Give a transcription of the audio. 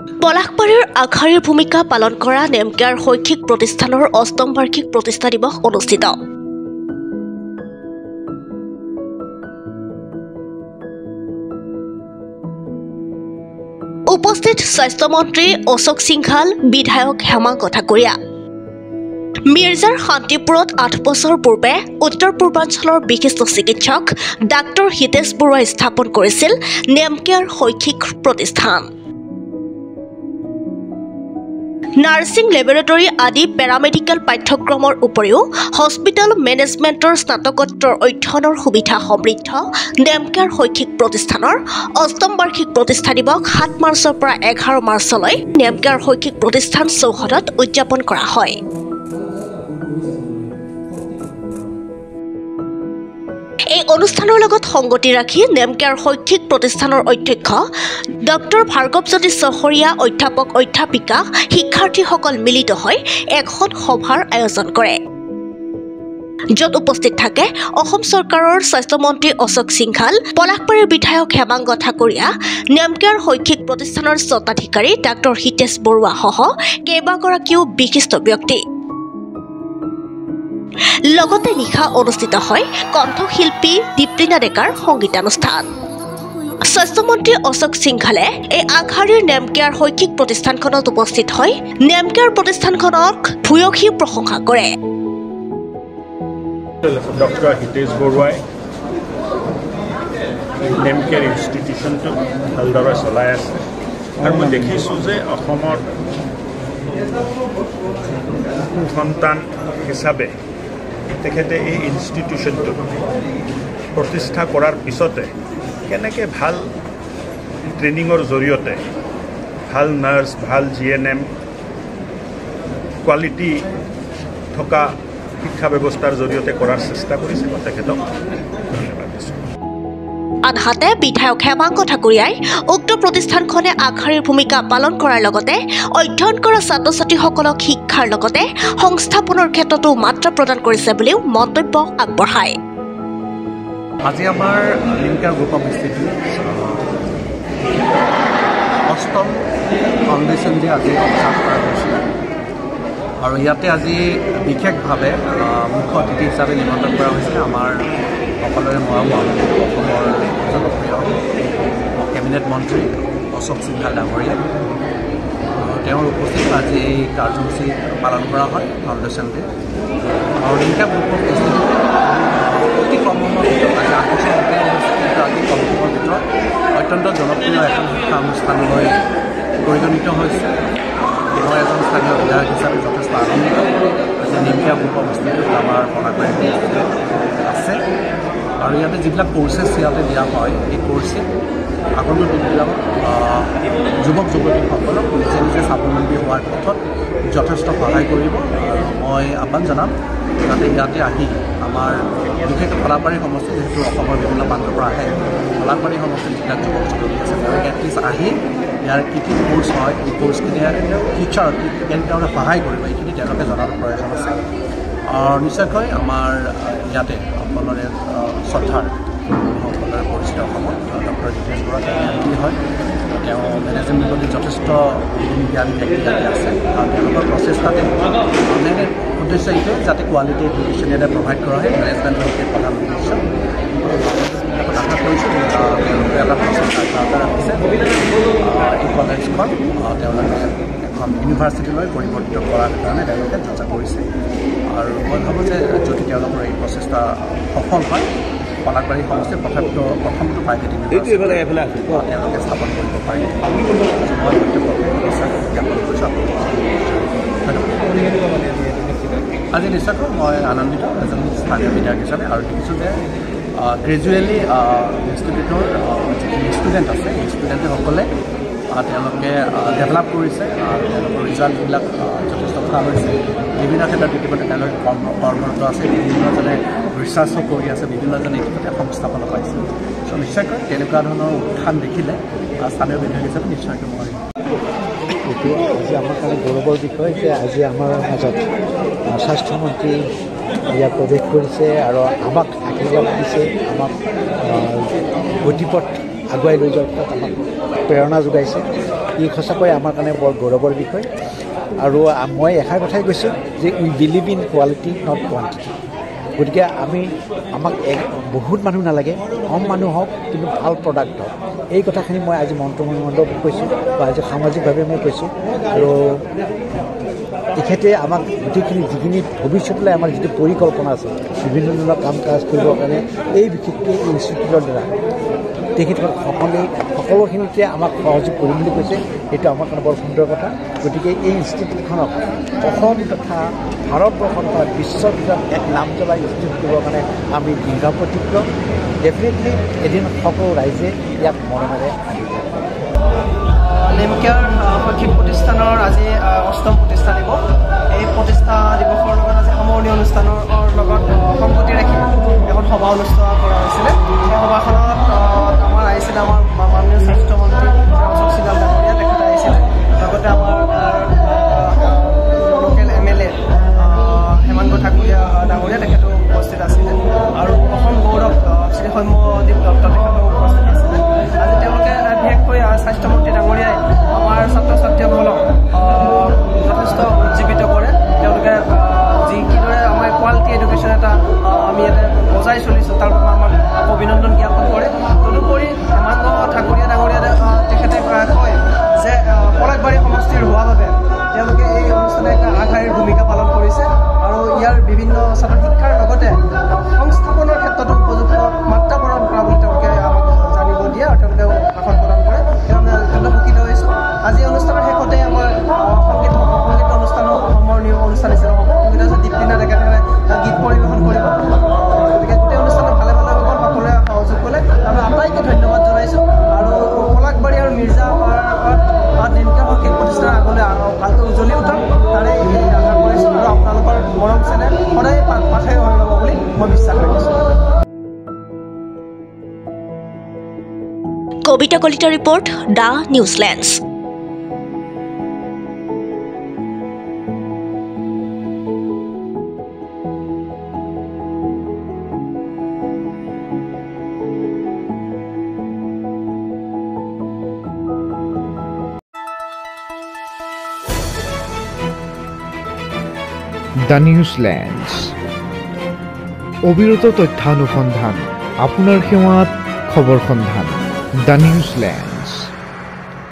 পলাশবাৰীৰ আগশাৰীৰ ভূমিকা পালন কৰা নেমকেয়াৰ শৈক্ষিক প্ৰতিষ্ঠানৰ ৮ম বাৰ্ষিক প্ৰতিষ্ঠা দিৱস অনুষ্ঠিত। উপস্থিত স্বাস্থ্যমন্ত্ৰী অশোক সিংঘাল, বিধায়ক হেমাংগ ঠাকুৰীয়া। মিৰ্জাৰ শান্তিপুৰত ৮ বছৰ পূৰ্বে উত্তৰ পূৰ্বাঞ্চলৰ বিশিষ্ট চিকিৎসক ডাক্তৰ হিতেশ বৰুৱাই স্থাপন কৰিছিল নেমকেয়াৰ শৈক্ষিক প্ৰতিষ্ঠান। নাৰ্ছিং লেবৰেটৰী আদি পেৰামেডিকেল পাঠ্যক্ৰমৰ উপৰিও হস্পিটেল মেনেজমেণ্টৰ স্নাতকোত্তৰ অধ্যয়নৰ সুবিধা সমৃদ্ধ নেমকেয়াৰ শৈক্ষিক প্ৰতিষ্ঠানৰ ৮ম বাৰ্ষিক প্ৰতিষ্ঠা দিৱস ৭ মাৰ্চৰ পৰা ১১ মাৰ্চলৈ নেমকেয়াৰ শৈক্ষিক প্ৰতিষ্ঠান চৌহদত উদযাপন কৰা হয়। এই অনুষ্ঠানৰ লগত সংগতি ৰাখি নেমকেয়াৰ শৈক্ষিক প্ৰতিষ্ঠানৰ অধ্যক্ষ ডক্টৰ ভাৰ্গৱজ্যোতি চহৰীয়া, অধ্যাপক অধ্যাপিকা, শিক্ষাৰ্থীসকল মিলিত হৈ এখন সভাৰ আয়োজন কৰে, য'ত উপস্থিত থাকে অসম চৰকাৰৰ স্বাস্থ্যমন্ত্ৰী অশোক সিংঘাল, পলাশবাৰীৰ বিধায়ক হেমাংগ ঠাকুৰীয়া, নেমকেয়াৰ শৈক্ষিক প্ৰতিষ্ঠানৰ স্বত্বাধিকাৰী ডাক্তৰ হিতেশ বৰুৱা সহ কেইবাগৰাকীও বিশিষ্ট ব্যক্তি। লগতে নিশা অনুষ্ঠিত হয় কণ্ঠশিল্পী দীপ্তিনা ডেকাৰ সংগীতানুষ্ঠান। স্বাস্থ্যমন্ত্ৰী অশোক সিংঘালে এই আগশাৰীৰ নেমকেয়াৰ শৈক্ষিক প্ৰতিষ্ঠানখনত উপস্থিত হৈ নেমকেয়াৰ প্ৰতিষ্ঠানখনক ভূয়সী প্ৰশংসা কৰে। ডক্টৰ হিতেশ বৰুৱাই নেমকেয়াৰ ইনষ্টিটিউশ্যনটো ভালদৰে চলাই আছে আৰু মই দেখিছোঁ যে অসমৰ সন্তান হিচাপে তেখেতে এই ইনষ্টিটিউশ্যনটো প্ৰতিষ্ঠা কৰাৰ পিছতে কেনেকৈ ভাল ট্ৰেইনিঙৰ জৰিয়তে ভাল নাৰ্ছ, ভাল GNM, কোৱালিটি থকা শিক্ষা ব্যৱস্থাৰ জৰিয়তে কৰাৰ চেষ্টা কৰিছে। মই তেখেতক ধন্যবাদ দিছোঁ। আনহাতে বিধায়ক হেমাংগ ঠাকুৰীয়াই উক্ত প্ৰতিষ্ঠানখনে আগশাৰীৰ ভূমিকা পালন কৰাৰ লগতে অধ্যয়ন কৰা ছাত্ৰ ছাত্ৰীসকলক শিক্ষাৰ লগতে সংস্থাপনৰ ক্ষেত্ৰতো মাত্ৰা প্ৰদান কৰিছে বুলিও মন্তব্য আগবঢ়ায়। আজি আমাৰ নেমকেয়াৰ গ্ৰুপ অফ ইনষ্টিটিউট ৮ম ফাউণ্ডেশ্যন যে আজি অৱসান কৰা হৈছিল আৰু ইয়াতে আজি বিশেষভাৱে মুখ্য অতিথি হিচাপে নিমন্ত্ৰণ কৰা হৈছে আমাৰ সকলোৰে মৰমৰ অসমৰ জনপ্ৰিয় কেবিনেট মন্ত্ৰী অশোক সিংঘাল ডাঙৰীয়া। তেওঁৰ উপস্থিত আজি এই কাৰ্যসূচী পালন কৰা হয় ফাউণ্ডেশ্যন ডে। আৰু নেমকেয়াৰ গ্ৰুপ অফ ইনষ্টিটিউট অতি কম সময়ৰ ভিতৰত আজি ৮ বছৰ কিন্তু আজি কম সময়ৰ ভিতৰত অত্যন্ত জনপ্ৰিয় এখন শিক্ষা অনুষ্ঠানলৈ পৰিগণিত হৈছে। মই এজন স্থানীয় বিধায়ক হিচাপে যথেষ্ট আনন্দিত যে নেমকেয়াৰ গ্ৰুপ অফ ইনষ্টিটিউট আমাৰ পলাশবাৰীত আছে আৰু ইয়াতে যিবিলাক কোৰ্চেছ ইয়াতে দিয়া হয় এই কোৰ্চে আগন্তুক দিনবিলাকত যুৱক যুৱতীসকলক নিজে নিজে স্বাৱলম্বী হোৱাৰ পথত যথেষ্ট সহায় কৰিব। আৰু মই আহ্বান জনাম যাতে ইয়াতে আহি আমাৰ বিশেষকৈ পলাশবাৰী সমষ্টি, যিহেতু অসমৰ বিভিন্ন প্ৰান্তৰ পৰা আহে, পলাশবাৰী সমষ্টিৰ যিবিলাক যুৱক যুৱতী আছে তেওঁলোকে এটলিষ্ট আহি ইয়াৰ কি কি কোৰ্চ হয়, এই কোৰ্চখিনিয়ে টিচাৰ কেনেকৈ সহায় কৰিব এইখিনি তেওঁলোকে জনাটো প্ৰয়োজন আছে। নিশ্চয়কৈ আমাৰ ইয়াতে সকলোৰে শ্ৰদ্ধাৰ সকলোৰে পৰিচিত অসমত ডক্টৰ হিতেশ বৰুৱা তেওঁ হয়, তেওঁ মেনেজমেণ্ট বিভাগত যথেষ্ট জ্ঞানী ব্যক্তি ইয়াতে আছে আৰু তেওঁলোকৰ প্ৰচেষ্টাতে মেইন উদ্দেশ্য এইটোৱে যাতে কোৱালিটি এডুকেশ্যন ইয়াতে প্ৰভাইড কৰা হয়। মেনেজমেণ্ট বিভাগৰ প্ৰধান উদ্দেশ্য আশা কৰিছোঁ তেওঁলোকে এটা প্ৰচেষ্টা ৰাখিছে এই কলেজখন তেওঁলোকে এখন ইউনিভাৰ্চিটিলৈ পৰিৱৰ্তিত কৰাৰ কাৰণে তেওঁলোকে চেষ্টা কৰিছে আৰু মই ভাবোঁ যে যদি তেওঁলোকৰ এই প্ৰচেষ্টা সফল হয় পলাশবাৰী সমষ্টিৰ প্ৰথমটো প্ৰাইভেট ইউনিভাৰ্চিটি তেওঁলোকে স্থাপন কৰিব পাৰিব। মই জ্ঞাপন কৰিছোঁ আজি নিশ্চয়কৈ মই আনন্দিত এজন স্থানীয় বিধায়ক হিচাপে আৰু দেখিছোঁ যে গ্ৰেজুৱেলি ইনষ্টিটিউটৰ যিখিনি ষ্টুডেণ্ট আছে এই ষ্টুডেণ্টসকলে তেওঁলোকে ডেভেলপ কৰিছে আৰু তেওঁলোকৰ ৰিজাল্টবিলাক যথেষ্ট ভাল হৈছে। বিভিন্ন ক্ষেত্ৰত ইতিমধ্যে তেওঁলোকে কৰ্মৰত আছে, বিভিন্নজনে ৰিচাৰ্চো কৰি আছে, বিভিন্নজনে ইতিমধ্যে সংস্থাপনো পাইছে। চ' নিশ্চয়কৈ তেনেকুৱা ধৰণৰ উত্থান দেখিলে স্থানীয় বিধায়ক হিচাপে নিশ্চয়কৈ মই এইটো আজি আমাৰ কাৰণে গৌৰৱৰ বিষয় যে আজি আমাৰ মাজত স্বাস্থ্যমন্ত্ৰী ইয়াত প্ৰৱেশ কৰিছে আৰু আমাক আশীৰ্বাদ দিছে, আমাক গতিপথ আগুৱাই লৈ যোৱাৰ ক্ষেত্ৰত আমাক প্ৰেৰণা যোগাইছে। ই সঁচাকৈ আমাৰ কাৰণে বৰ গৌৰৱৰ বিষয়। আৰু মই এষাৰ কথাই কৈছোঁ যে we believe in quality not quantity. গতিকে আমাক বহুত মানুহ নালাগে, কম মানুহ হওক কিন্তু ভাল প্ৰডাক্ট হওক। এই কথাখিনি মই আজি মন্ত্ৰীমণ্ডলক কৈছোঁ বা আজি সামাজিকভাৱে মই কৈছোঁ। আৰু তেখেতে আমাক গোটেইখিনি যিখিনি ভৱিষ্যতলৈ আমাৰ যিটো পৰিকল্পনা আছে বিভিন্ন ধৰণৰ কাম কাজ কৰিবৰ কাৰণে এই বিশেষকৈ এই ইনষ্টিটিউটৰ দ্বাৰা সকলোখিনিতে আমাক সহযোগ কৰিম বুলি কৈছে। এইটো আমাৰ কাৰণে বৰ সুন্দৰ কথা। গতিকে এই ইনষ্টিটিউটখনক অসম তথা ভাৰতবৰ্ষৰ পৰা বিশ্বৰ ভিতৰত এক নাম জ্বলা ইনষ্টিটিউট কৰিবৰ কাৰণে আমি দৃঢ় প্ৰতিজ্ঞ। ডেফিনেটলি এদিন সকলো ৰাইজে ইয়াক মৰমেৰে আহিব। নেমকেয়াৰ শৈক্ষিক প্ৰতিষ্ঠানৰ আজি 8ম প্ৰতিষ্ঠা দিৱস। এই প্ৰতিষ্ঠা দিৱসৰ লগত আজি সামৰণি অনুষ্ঠানৰ লগত সংগতি ৰাখি এখন সভা অনুষ্ঠিত কৰা হৈছিলে। সেই সভাখনত আমাৰ আহিছিলে আমাৰ মাননীয় স্বাস্থ্যমন্ত্ৰী অশোক সিংহাল ডাঙৰীয়া, তেখেতে আহিছিলে। লগতে আমাৰ লোকেল MLA হেমাংগ ঠাকুৰীয়া ডাঙৰীয়া, তেখেতো উপস্থিত আছিলে। আৰু অসম গৌৰৱ শ্ৰী সৌম্যদীপ দত্ত তেখেতো উপস্থিত আছিলে। আজি তেওঁলোকে বিশেষকৈ স্বাস্থ্যমন্ত্ৰী ডাঙৰীয়াই আমাৰ ছাত্ৰ ছাত্ৰীসকলক যথেষ্ট উজ্জীৱিত কৰে। তেওঁলোকে কিদৰে আমাৰ কোৱালিটি এডুকেশ্যন এটা আমি ইয়াতে বজাই চলিছোঁ তাৰ বাবে আমাক অভিনন্দন জ্ঞাপন কৰে। তদুপৰি হেমাংগ ঠাকুৰীয়া ডাঙৰীয়া তেখেতে কয় যে পলাশবাৰী সমষ্টিৰ হোৱা বাবে তেওঁলোকে এই অনুষ্ঠানে এটা আগশাৰীৰ ভূমিকা পালন কৰিছে আৰু ইয়াৰ বিভিন্ন ছাত্ৰ শিক্ষাৰ লগতে সংস্থাপনৰ ক্ষেত্ৰতো উপযুক্ত মাত্ৰা প্ৰদান কৰা বুলি তেওঁলোকে আমাক জানিব দিয়ে আৰু তেওঁলোকে ভাষণ প্ৰদান কৰে। সেইকাৰণে অত্যন্ত সুখীত হৈছোঁ। আজি অনুষ্ঠানৰ শেষতে আমাৰ সংগীত অনুষ্ঠানৰ সামৰণি অনুষ্ঠান হিচাপে হ'ব। সংগীত দীপলিনা তেখেতে গীত পৰিৱেশন কৰিব। গতিকে গোটেই অনুষ্ঠানত ভালে ভালে হ'ব, সকলোৱে সহযোগ কৰিলে আমি আটাইকে ধন্যবাদ জনাইছোঁ। আৰু পলাশবাৰী আৰু মিৰ্জা নেমকেয়াৰ শৈক্ষিক প্ৰতিষ্ঠান আগলৈ ভালকৈ উজ্বলি উঠক তাৰে আশা কৰিছোঁ। আৰু আপোনালোকৰ মৰম চেনেহ সদায় পাঠেই হৈ ৰ'ব বুলি মই বিশ্বাস ৰাখিছোঁ। কবিতা কলিতা ৰিপৰ্ট, দ্য নিউজলেণ্ডছ। দ্য নিউজলেণ্ডছ, অবিৰত তথ্যানুসন্ধান, আপোনাৰ সেৱাত খবৰ সন্ধান। দ্য নিউজলেণ্ড।